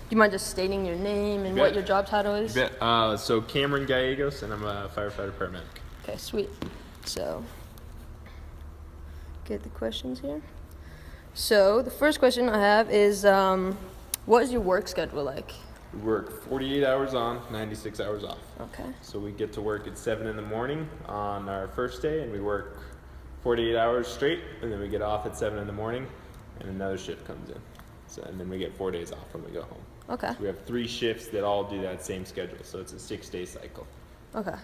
you mind just stating your name and what your job title is? You bet. So Cameron Gallegos, and I'm a firefighter paramedic. Okay, sweet. So, get the questions here. So, the first question I have is, what is your work schedule like? We work 48 hours on, 96 hours off. Okay. So we get to work at 7 in the morning on our first day, and we work 48 hours straight, and then we get off at 7 in the morning, and another shift comes in. So, and then we get 4 days off when we go home. Okay. So we have 3 shifts that all do that same schedule, so it's a 6-day cycle. Okay.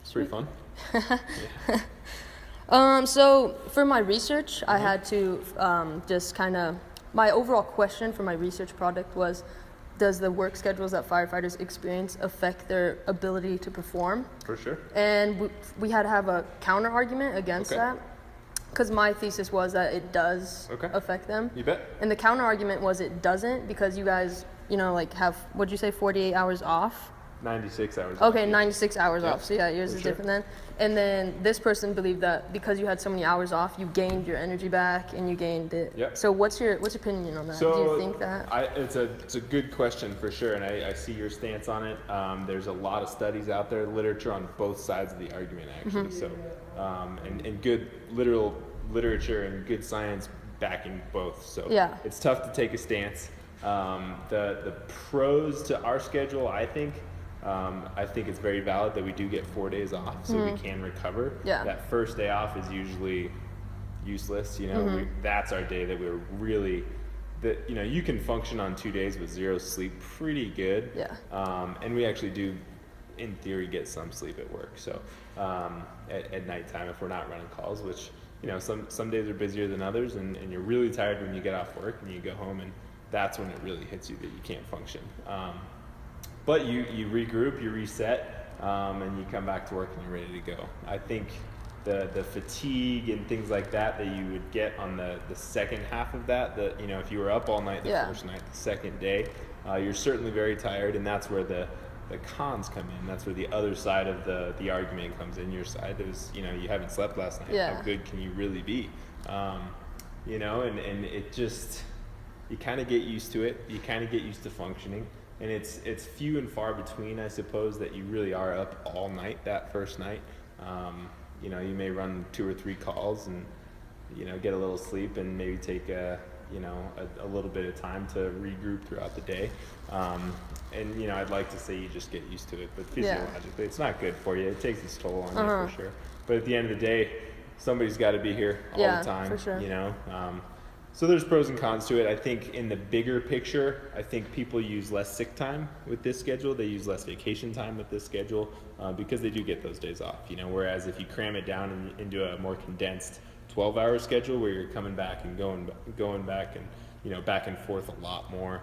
It's pretty fun. So for my research, I had to just kind of, my overall question for my research project was, does the work schedules that firefighters experience affect their ability to perform? For sure. And we had to have a counter argument against that, because my thesis was that it does affect them. You bet. And the counter argument was it doesn't, because you guys, like have, what'd you say, 48 hours off? 96 hours Okay, off. 96 hours off. So yeah, yours is different then. And then this person believed that because you had so many hours off, you gained your energy back and you gained it. Yep. So what's your opinion on that? So do you think that? It's a good question for sure, and I see your stance on it. There's a lot of studies out there, literature on both sides of the argument actually. So and good literal literature and good science backing both. So it's tough to take a stance. The pros to our schedule, I think it's very valid that we do get 4 days off, so we can recover. Yeah. That first day off is usually useless. That's our day that we're really, you can function on 2 days with 0 sleep pretty good. Yeah. And we actually do, in theory, get some sleep at work. So at nighttime, if we're not running calls, which some days are busier than others, and you're really tired when you get off work and you go home, and that's when it really hits you that you can't function. But you regroup, you reset, and you come back to work and you're ready to go. I think the fatigue and things like that you would get on the second half of that, if you were up all night the first night, the second day, you're certainly very tired, and that's where the cons come in. That's where the other side of the argument comes in. Your side is, you haven't slept last night. Yeah. How good can you really be? And it just, you kind of get used to it. You kind of get used to functioning. And it's few and far between, I suppose, that you really are up all night that first night. You may run 2 or 3 calls and, get a little sleep and maybe take a little bit of time to regroup throughout the day. And I'd like to say you just get used to it, but physiologically it's not good for you. It takes its toll on you for sure. But at the end of the day, somebody's got to be here all the time, for sure. So there's pros and cons to it. I think in the bigger picture, I think people use less sick time with this schedule. They use less vacation time with this schedule because they do get those days off. Whereas if you cram it down into a more condensed 12-hour schedule where you're coming back and going back and back and forth a lot more,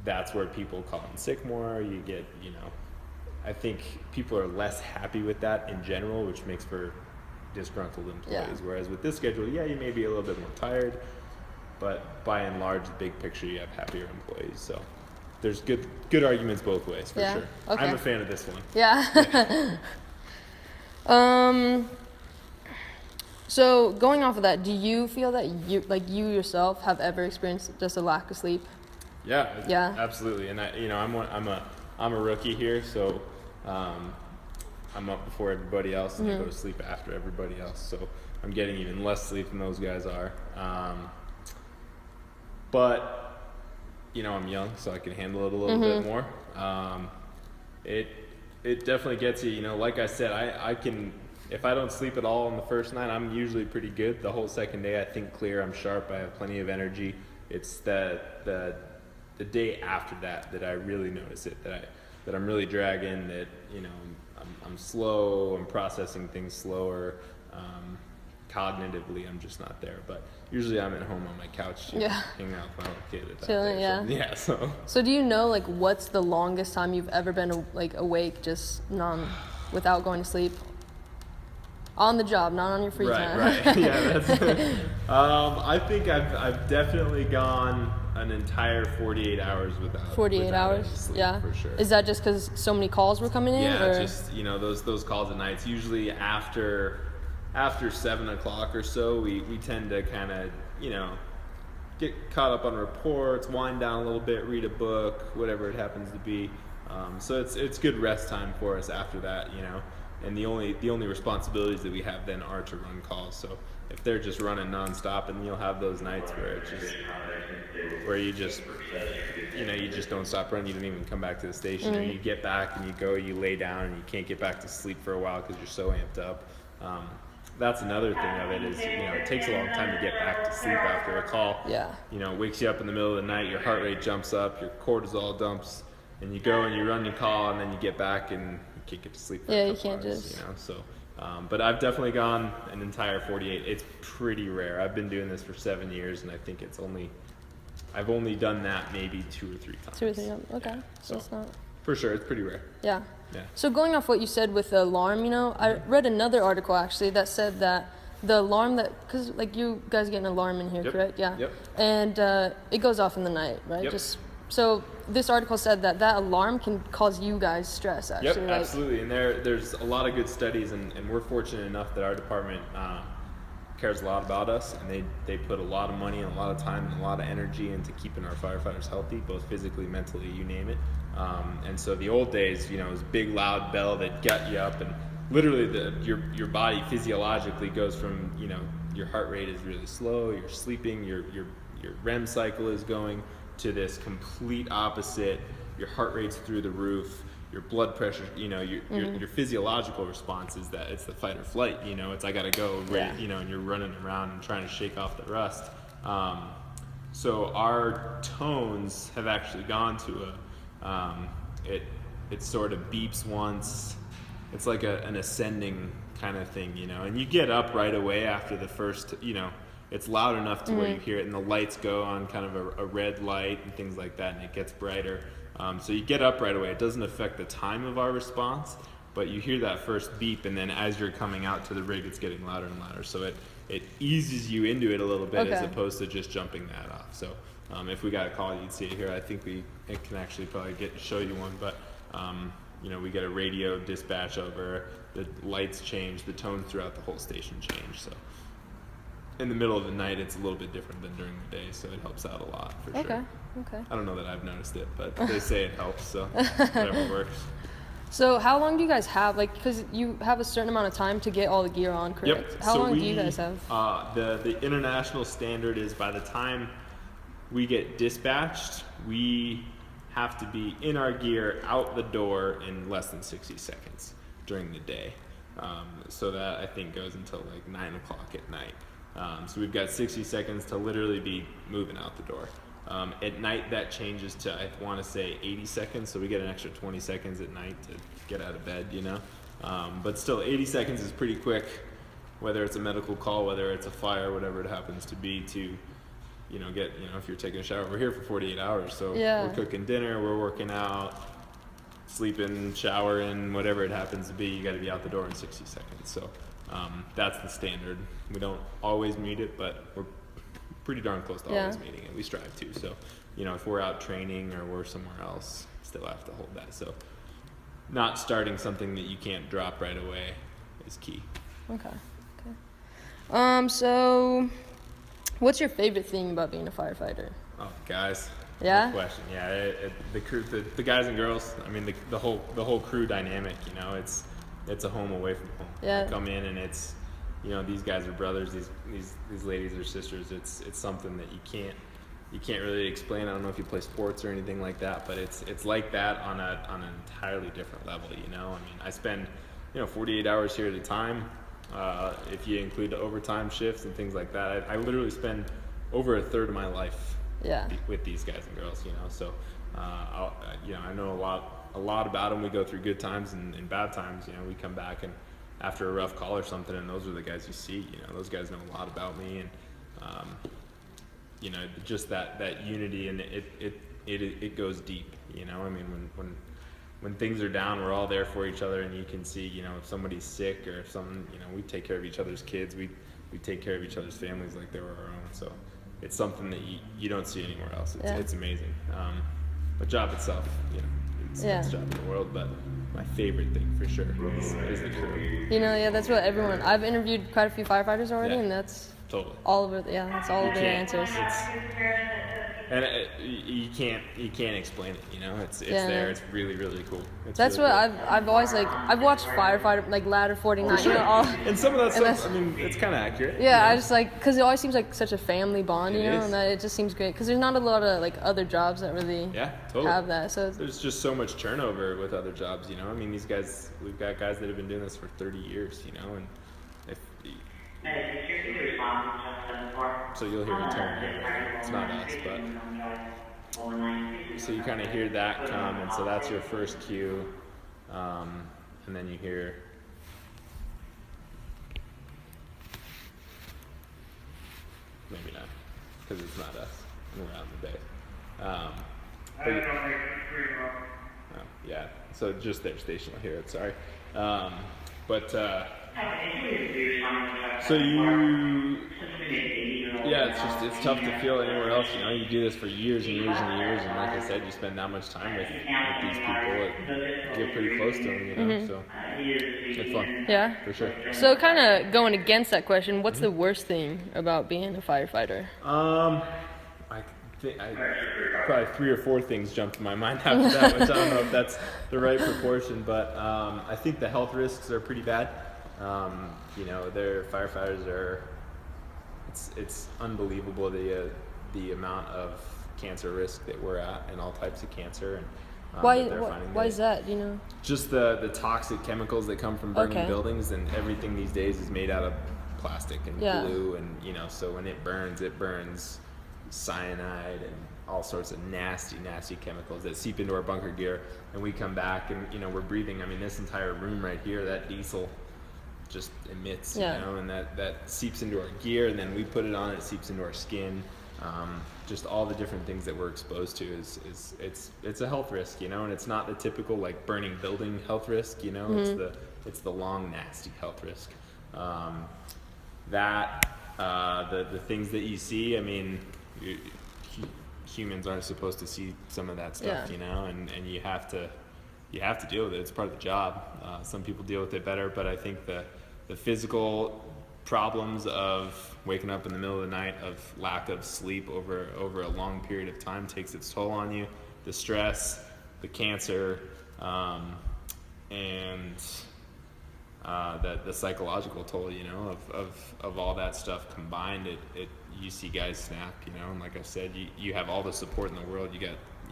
that's where people call in sick more. You get I think people are less happy with that in general, which makes for disgruntled employees. Whereas with this schedule, you may be a little bit more tired, but by and large, the big picture, you have happier employees. So there's good arguments both ways for sure. Okay. I'm a fan of this one. Yeah. So going off of that, do you feel that you yourself have ever experienced just a lack of sleep? Yeah. Absolutely. And I'm a rookie here, so I'm up before everybody else, and I go to sleep after everybody else. So I'm getting even less sleep than those guys are. But I'm young, so I can handle it a little bit more. It definitely gets you. Like I said, I can. If I don't sleep at all on the first night, I'm usually pretty good. The whole second day, I think clear. I'm sharp. I have plenty of energy. It's the day after that I really notice it. That I'm really dragging. That I'm slow. I'm processing things slower. Cognitively, I'm just not there. But usually, I'm at home on my couch, hanging out with my little kid. At that day. So do you know what's the longest time you've ever been awake, just without going to sleep? On the job, not on your free time. Right. Yeah, that's. I think I've definitely gone an entire 48 hours without. 48 hours. Sleep, yeah. For sure. Is that just because so many calls were coming in? Yeah, or? just those calls at nights. Usually after 7 o'clock or so, we tend to kind of get caught up on reports, wind down a little bit, read a book, whatever it happens to be. So it's good rest time for us after that, you know. And the only responsibilities that we have then are to run calls. So if they're just running nonstop, and you'll have those nights where you just don't stop running, you don't even come back to the station, or you get back and you go, you lay down, and you can't get back to sleep for a while because you're so amped up. That's another thing of it is, you know, it takes a long time to get back to sleep after a call. Yeah. You know, it wakes you up in the middle of the night, your heart rate jumps up, your cortisol dumps, and you go and you run your call, and then you get back and you can't get to sleep for a couple hours, you know. So, but I've definitely gone an entire 48. It's pretty rare. I've been doing this for 7 years, and I think I've only done that maybe 2 or 3 times. 2 or 3 times. Okay. Yeah. So it's not. For sure, it's pretty rare. Yeah. Yeah. So going off what you said with the alarm, you know, I read another article actually that said that the alarm because like you guys get an alarm in here, correct? Yeah. Yep. And it goes off in the night, right? Yep. So this article said that alarm can cause you guys stress, actually. Yep, absolutely. And there's a lot of good studies, and we're fortunate enough that our department cares a lot about us, and they put a lot of money and a lot of time and a lot of energy into keeping our firefighters healthy, both physically, mentally, you name it. And so the old days, you know, it was a big loud bell that got you up, and literally your body physiologically goes from, you know, your heart rate is really slow, you're sleeping, your REM cycle is going to this complete opposite. Your heart rate's through the roof, your blood pressure, you know, your physiological response is that it's the fight or flight, you know, it's I gotta go, right, you know, and you're running around and trying to shake off the rust. So our tones have actually gone to it sort of beeps once. It's like an ascending kind of thing, you know, and you get up right away after the first, you know, it's loud enough to where you hear it, and the lights go on kind of a red light and things like that, and it gets brighter. So you get up right away. It doesn't affect the time of our response, but you hear that first beep, and then as you're coming out to the rig, it's getting louder and louder. So it eases you into it a little bit, as opposed to just jumping that off. So if we got a call, you'd see it here. I think it can actually probably show you one, but you know, we get a radio dispatch over, the lights change, the tones throughout the whole station change. So in the middle of the night, it's a little bit different than during the day, so it helps out a lot for sure. Okay. I don't know that I've noticed it, but they say it helps, so whatever works. So how long do you guys have, like, because you have a certain amount of time to get all the gear on, correct? Yep. How long do you guys have? The international standard is by the time we get dispatched, we have to be in our gear out the door in less than 60 seconds during the day. So that I think goes until like 9 o'clock at night. So we've got 60 seconds to literally be moving out the door. At night that changes to, I want to say, 80 seconds, so we get an extra 20 seconds at night to get out of bed, you know. But still, 80 seconds is pretty quick, whether it's a medical call, whether it's a fire, whatever it happens to be, to, you know, if you're taking a shower. We're here for 48 hours, so we're cooking dinner, we're working out, sleeping, showering, whatever it happens to be, you got to be out the door in 60 seconds. So that's the standard. We don't always meet it, but we're pretty darn close to always meeting it. We strive to. So, you know, if we're out training or we're somewhere else, still have to hold that. So not starting something that you can't drop right away is key. Okay. So what's your favorite thing about being a firefighter? Oh, guys. Yeah? Good question. Yeah, the crew, the guys and girls, I mean, the whole crew dynamic, you know, it's a home away from home. Yeah. I come in and it's, you know, these guys are brothers, these ladies are sisters. It's something that you can't really explain. I don't know if you play sports or anything like that, but it's like that on an entirely different level, you know. I mean, I spend, you know, 48 hours here at a time. If you include the overtime shifts and things like that, I literally spend over a third of my life with these guys and girls, you know. So, I know a lot about them. We go through good times and bad times. You know, we come back and after a rough call or something, and those are the guys you see. You know, those guys know a lot about me, and you know, just that unity, and it goes deep. You know, I mean, when things are down, we're all there for each other, and you can see, you know, if somebody's sick or if someone, you know, we take care of each other's kids. We take care of each other's families like they were our own. So it's something that you don't see anywhere else. It's amazing. The job itself, you know, it's the best job in the world, but my favorite thing for sure is the crew. You know, that's what everyone. I've interviewed quite a few firefighters already, and that's Totally. All of it, yeah, that's all of their answers. And you can't explain it, you know. It's Yeah. there. It's really, really cool. That's really what cool. I've always I've watched Firefighter, like Ladder 49, you know, all. And some of that and stuff, I mean, it's kind of accurate. Yeah, you know? I just because it always seems like such a family bond, you It know, is. and that it just seems great because there's not a lot of like other jobs that really totally. have that. So There's just so much turnover with other jobs, you know. I mean, we've got guys that have been doing this for 30 years, you know, and so you'll hear a tone here. It's not us, but so you kind of hear that come, and so that's your first cue, and then you hear. Maybe not, because it's not us. We're out in the day. Yeah, so just their station will hear it, sorry. So it's tough to feel anywhere else, you know. You do this for years and years and years, and like I said, you spend that much time with these people, and get pretty close to them, you know, so it's fun. Yeah. For sure. So kind of going against that question, what's the worst thing about being a firefighter? Probably 3 or 4 things jumped to my mind after that, which I don't know if that's the right proportion, but I think the health risks are pretty bad. You know, their firefighters are. It's unbelievable the amount of cancer risk that we're at, and all types of cancer. And why is that? You know. Just the toxic chemicals that come from burning buildings, and everything these days is made out of plastic and glue, and you know, so when it burns cyanide and all sorts of nasty chemicals that seep into our bunker gear, and we come back and you know we're breathing. I mean, this entire room right here, that diesel just emits, you know, and that seeps into our gear, and then we put it on, it seeps into our skin. Just all the different things that we're exposed to is it's a health risk, you know, and it's not the typical like burning building health risk, you know. It's the long nasty health risk. The things that you see, I mean, humans aren't supposed to see some of that stuff, you know, and you have to deal with it. It's part of the job. Some people deal with it better, but I think the physical problems of waking up in the middle of the night, of lack of sleep over a long period of time takes its toll on you. The stress, the cancer, and the psychological toll, you know, of all that stuff combined, you see guys snap, you know, and like I said, you have all the support in the world. You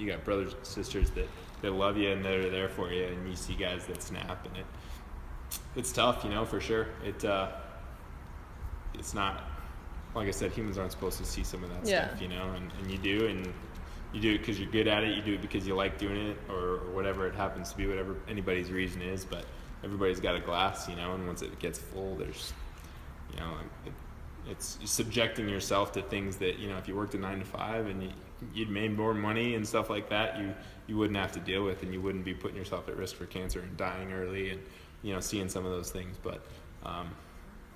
got brothers and sisters that love you and that are there for you, and you see guys that snap, and it's tough, you know, for sure. It's not, like I said, humans aren't supposed to see some of that stuff, you know, and you do it because you're good at it, you do it because you like doing it, or whatever it happens to be, whatever anybody's reason is, but everybody's got a glass, you know, and once it gets full, there's, you know, it's subjecting yourself to things that, you know, if you worked a 9 to 5 and you'd made more money and stuff like that, you wouldn't have to deal with, and you wouldn't be putting yourself at risk for cancer and dying early, and, you know, seeing some of those things, but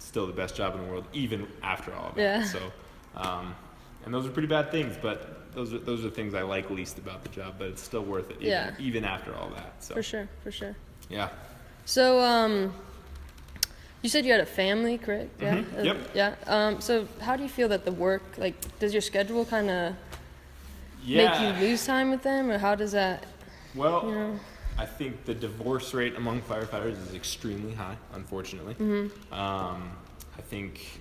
still the best job in the world, even after all of that. Yeah. So, and those are pretty bad things, but those are things I like least about the job, but it's still worth it, even after all that. So. For sure. Yeah. So, you said you had a family, correct? Yeah. Mm-hmm. Yep. Yeah. So how do you feel that the work, like, does your schedule kind of make you lose time with them, or how does that? Well, you know? I think the divorce rate among firefighters is extremely high, unfortunately. I think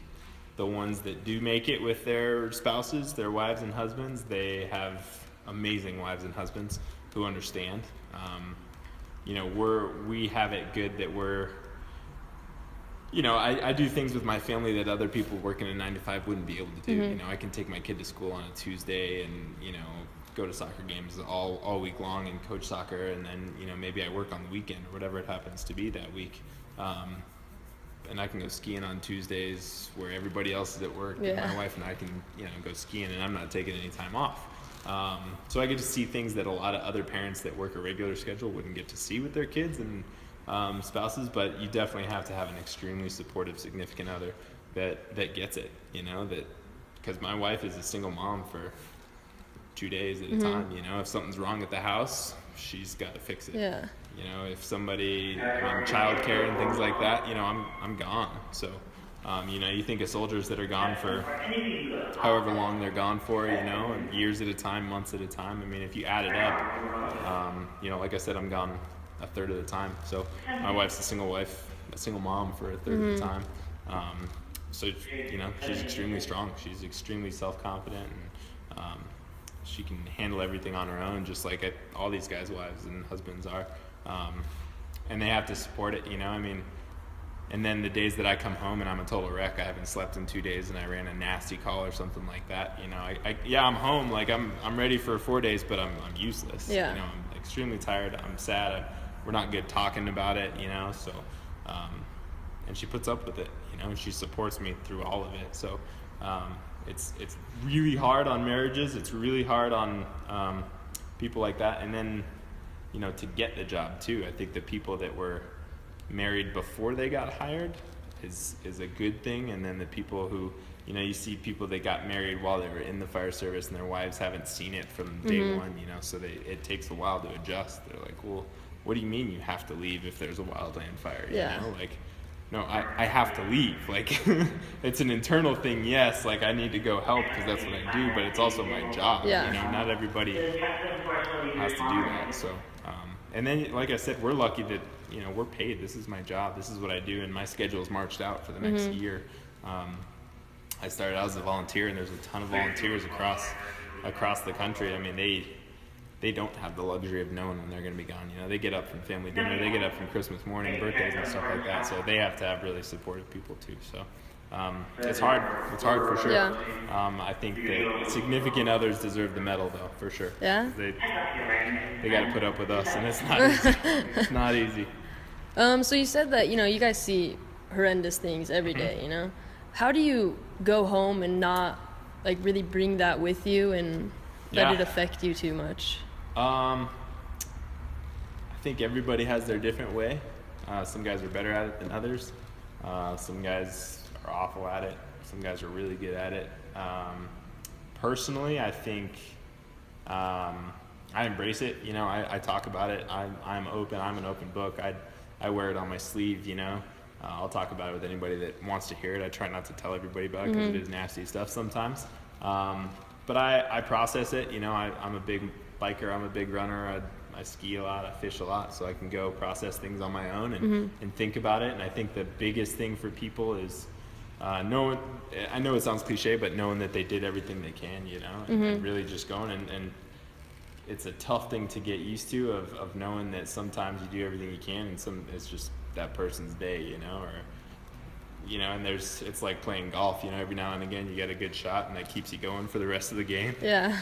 the ones that do make it with their spouses, their wives and husbands, they have amazing wives and husbands who understand. You know, we have it good that we're, you know, I do things with my family that other people working a 9 to 5 wouldn't be able to do. You know, I can take my kid to school on a Tuesday and, you know, go to soccer games all week long and coach soccer, and then, you know, maybe I work on the weekend or whatever it happens to be that week. And I can go skiing on Tuesdays where everybody else is at work. And my wife and I can, you know, go skiing, and I'm not taking any time off. So I get to see things that a lot of other parents that work a regular schedule wouldn't get to see with their kids and spouses, but you definitely have to have an extremely supportive significant other that gets it, you know, that, because my wife is a single mom for 2 days at a time, you know. If something's wrong at the house, she's got to fix it. Yeah. You know, if somebody, childcare and things like that, you know, I'm gone. So You know, you think of soldiers that are gone for however long they're gone for, you know, and years at a time, months at a time. I mean, if you add it up, you know, like I said, I'm gone a third of the time. So my wife's a single mom for a third of the time. So, you know, she's extremely strong. She's extremely self-confident, and she can handle everything on her own, just like all these guys' wives and husbands are. And they have to support it, you know, I mean. And then the days that I come home and I'm a total wreck, I haven't slept in 2 days and I ran a nasty call or something like that, you know, I'm home, like I'm ready for 4 days, but I'm useless. Yeah. You know, I'm extremely tired. I'm sad. We're not good talking about it, you know, so, and she puts up with it, you know, and she supports me through all of it. So, it's really hard on marriages. It's really hard on, people like that. And then, you know, to get the job too, I think the people that were married before they got hired is a good thing. And then the people who, you know, you see people that got married while they were in the fire service and their wives haven't seen it from day one, you know, so it takes a while to adjust. They're like, well, what do you mean you have to leave if there's a wildland fire? You know, like, no, I have to leave. Like, it's an internal thing, yes, like I need to go help because that's what I do, but it's also my job. You know, not everybody has to do that. So, and then, like I said, we're lucky that, you know, we're paid. This is my job. This is what I do, and my schedule is marched out for the next year. I started out as a volunteer, and there's a ton of volunteers across the country. I mean, they don't have the luxury of knowing when they're going to be gone. You know, they get up from family dinner, they get up from Christmas morning, birthdays, and stuff like that. So they have to have really supportive people too. So it's hard. It's hard for sure. Yeah. I think that significant others deserve the medal, though, for sure. Yeah. They got to put up with us, and it's not easy. It's not easy. So you said that, you know, you guys see horrendous things every day, you know. How do you go home and not, like, really bring that with you and let it affect you too much? I think everybody has their different way. Some guys are better at it than others. Some guys are awful at it. Some guys are really good at it. Personally, I think I embrace it. You know, I talk about it. I'm open. I'm an open book. I wear it on my sleeve, you know. I'll talk about it with anybody that wants to hear it. I try not to tell everybody about it because it is nasty stuff sometimes. But I process it. You know, I'm a big biker. I'm a big runner. I ski a lot. I fish a lot. So I can go process things on my own and think about it. And I think the biggest thing for people is knowing, I know it sounds cliche, but knowing that they did everything they can, you know, and really just going. And it's a tough thing to get used to of knowing that sometimes you do everything you can and it's just that person's day, you know, or, you know, and it's like playing golf, you know, every now and again you get a good shot and that keeps you going for the rest of the game. Yeah.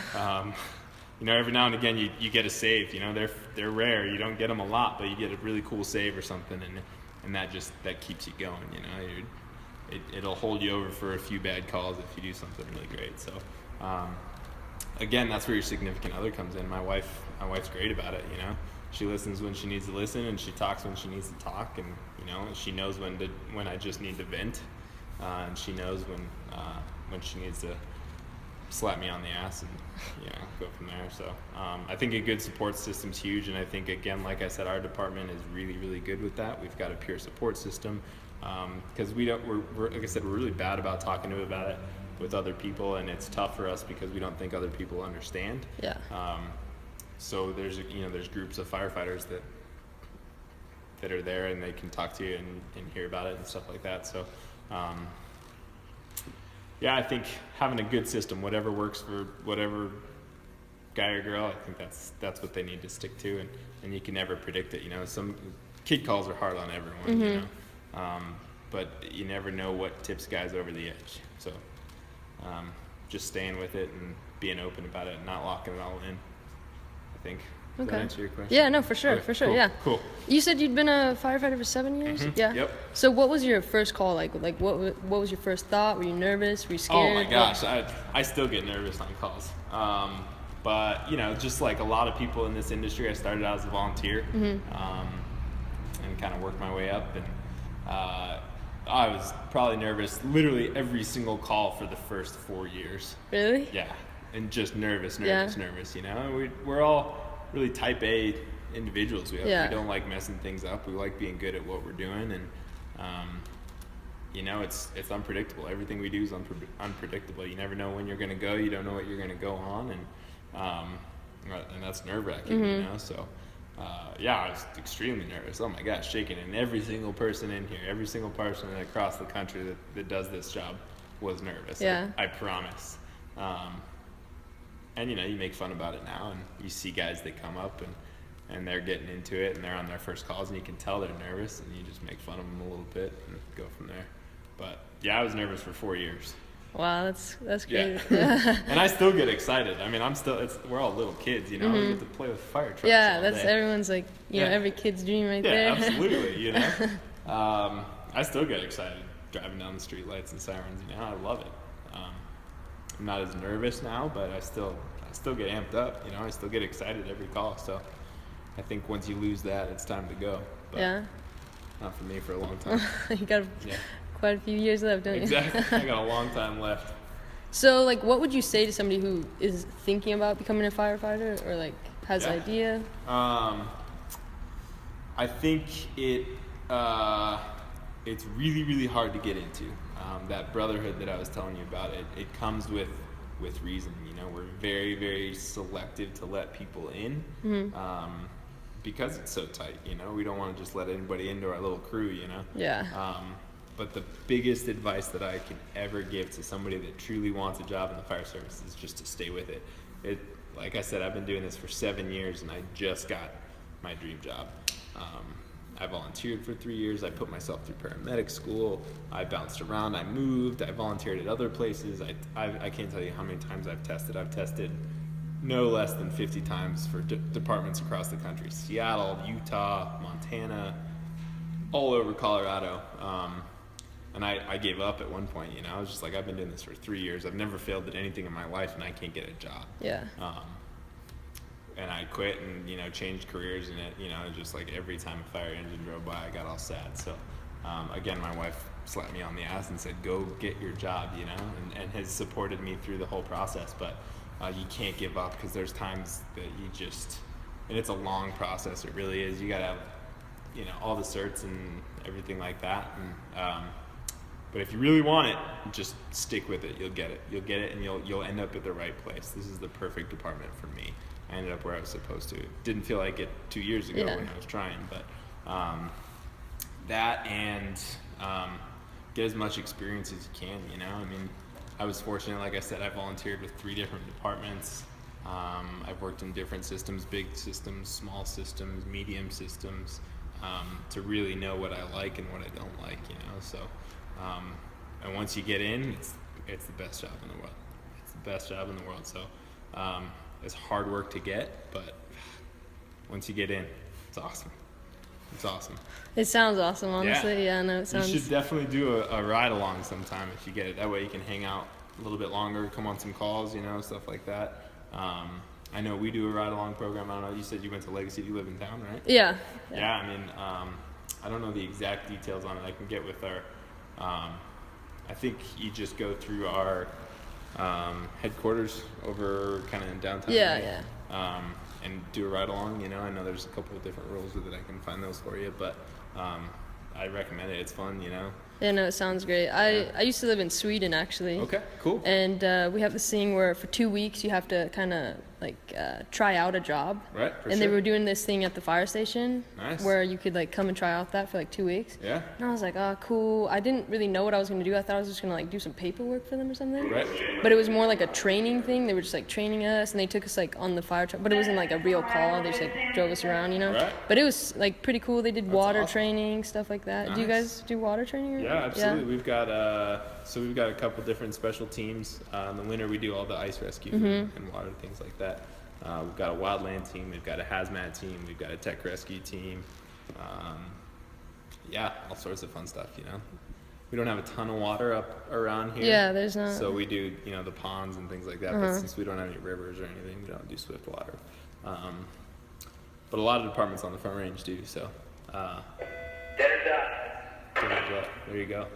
You know, every now and again you get a save, you know, they're rare. You don't get them a lot, but you get a really cool save or something, and that keeps you going, you know. It'll hold you over for a few bad calls if you do something really great. So, again, that's where your significant other comes in. My wife's great about it, you know. She listens when she needs to listen, and she talks when she needs to talk, and, you know, she knows when I just need to vent, and she knows when she needs to slap me on the ass and, you know, go from there. So I think a good support system's huge, and I think, again, like I said, our department is really, really good with that. We've got a peer support system because we're like I said, we're really bad about talking about it with other people, and it's tough for us because we don't think other people understand. Yeah. So there's groups of firefighters that are there, and they can talk to you and hear about it and stuff like that. So yeah, I think having a good system, whatever works for whatever guy or girl, I think that's what they need to stick to, and you can never predict it. You know, some kid calls are hard on everyone, you know, but you never know what tips guys over the edge. So just staying with it and being open about it and not locking it all in, I think. Does that answer your question? Yeah, no, for sure, cool, yeah. Cool. You said you'd been a firefighter for 7 years? Yeah. Yep. So what was your first call like? Like, what was your first thought? Were you nervous? Were you scared? Oh my gosh, I still get nervous on calls. But, you know, just like a lot of people in this industry, I started out as a volunteer and kind of worked my way up. And I was probably nervous literally every single call for the first 4 years. Really? Yeah. And just nervous, you know. And we're all really type A individuals. We don't like messing things up. We like being good at what we're doing. And, you know, it's unpredictable. Everything we do is unpredictable. You never know when you're going to go. You don't know what you're going to go on, and that's nerve-wracking, you know. So, yeah, I was extremely nervous. Oh my gosh, shaking. And every single person in here, every single person across the country that does this job was nervous. Yeah. I promise. And you know, you make fun about it now, and you see guys that come up and they're getting into it, and they're on their first calls, and you can tell they're nervous, and you just make fun of them a little bit and go from there. But yeah, I was nervous for 4 years. Wow, that's great. Yeah. And I still get excited. I mean, we're all little kids, you know. We get to play with fire trucks. Yeah, all that's day. Everyone's like, you know, every kid's dream right there. Yeah, absolutely. You know, I still get excited driving down the street lights and sirens. You know, I love it. I'm not as nervous now, but I still get amped up. You know, I still get excited every call. So I think once you lose that, it's time to go. But yeah. Not for me for a long time. You got quite a few years left, don't you? Exactly. I got a long time left. So, like, what would you say to somebody who is thinking about becoming a firefighter or, like, has an idea? I think it's really, really hard to get into. That brotherhood that I was telling you about, it comes with reason. You know, we're very, very selective to let people in because it's so tight. You know, we don't want to just let anybody into our little crew, you know? Yeah. But the biggest advice that I can ever give to somebody that truly wants a job in the fire service is just to stay with it. Like I said, I've been doing this for 7 years, and I just got my dream job. I volunteered for 3 years. I put myself through paramedic school. I bounced around. I moved. I volunteered at other places. I can't tell you how many times I've tested. I've tested no less than 50 times for departments across the country. Seattle, Utah, Montana, all over Colorado. And I gave up at one point, you know. I was just like, I've been doing this for 3 years. I've never failed at anything in my life, and I can't get a job. Yeah. And I quit and, you know, changed careers in it. You know, just like every time a fire engine drove by, I got all sad. So, again, my wife slapped me on the ass and said, go get your job, you know, and has supported me through the whole process. But you can't give up, because there's times that you just, and it's a long process. It really is. You got to have, you know, all the certs and everything like that. And, but if you really want it, just stick with it. You'll get it. You'll get it, and you'll end up at the right place. This is the perfect department for me. I ended up where I was supposed to. Didn't feel like it 2 years ago when I was trying, but that and get as much experience as you can, you know. I mean, I was fortunate, like I said, I volunteered with 3 different departments. I've worked in different systems, big systems, small systems, medium systems, to really know what I like and what I don't like, you know. So, and once you get in, it's the best job in the world. It's the best job in the world. So, it's hard work to get, but once you get in, it's awesome. It's awesome. It sounds awesome, honestly. Yeah, no, it sounds. You should definitely do a ride along sometime if you get it. That way you can hang out a little bit longer, come on some calls, you know, stuff like that. I know we do a ride along program. I don't know. You said you went to Legacy. You live in town, right? Yeah. Yeah. I mean, I don't know the exact details on it. I can get with our. I think you just go through our headquarters over kind of in downtown. Yeah. And do a ride along. You know, I know there's a couple of different rules with it. I can find those for you, but I recommend it. It's fun, you know. Yeah, no, it sounds great. I used to live in Sweden, actually. Okay, cool. And we have this thing where for 2 weeks you have to kind of like try out a job. Right, and they were doing this thing at the fire station. Nice. Where you could like come and try out that for like 2 weeks. Yeah. And I was like, oh, cool. I didn't really know what I was going to do. I thought I was just going to like do some paperwork for them or something. Right. But it was more like a training thing. They were just like training us, and they took us like on the fire truck. But it wasn't like a real call. They just like drove us around, you know. Right. But it was like pretty cool. They did water awesome. Training, stuff like that. Nice. Do you guys do water training? Yeah, absolutely. Yeah. We've got a couple different special teams. In the winter, we do all the ice rescue and water things like that. We've got a wildland team. We've got a hazmat team. We've got a tech rescue team. Yeah, all sorts of fun stuff. You know, we don't have a ton of water up around here. Yeah, there's not. So we do, you know, the ponds and things like that. But since we don't have any rivers or anything, we don't do swift water. But a lot of departments on the Front Range do. So. There you go.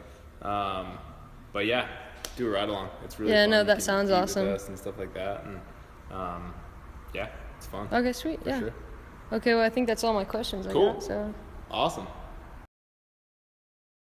But yeah, do a ride along. It's really fun. No, that you can sounds eat with awesome. us and stuff like that, and yeah, it's fun. Okay, sweet. For Yeah. sure. Okay, well, I think that's all my questions. Cool. I got, so. Awesome.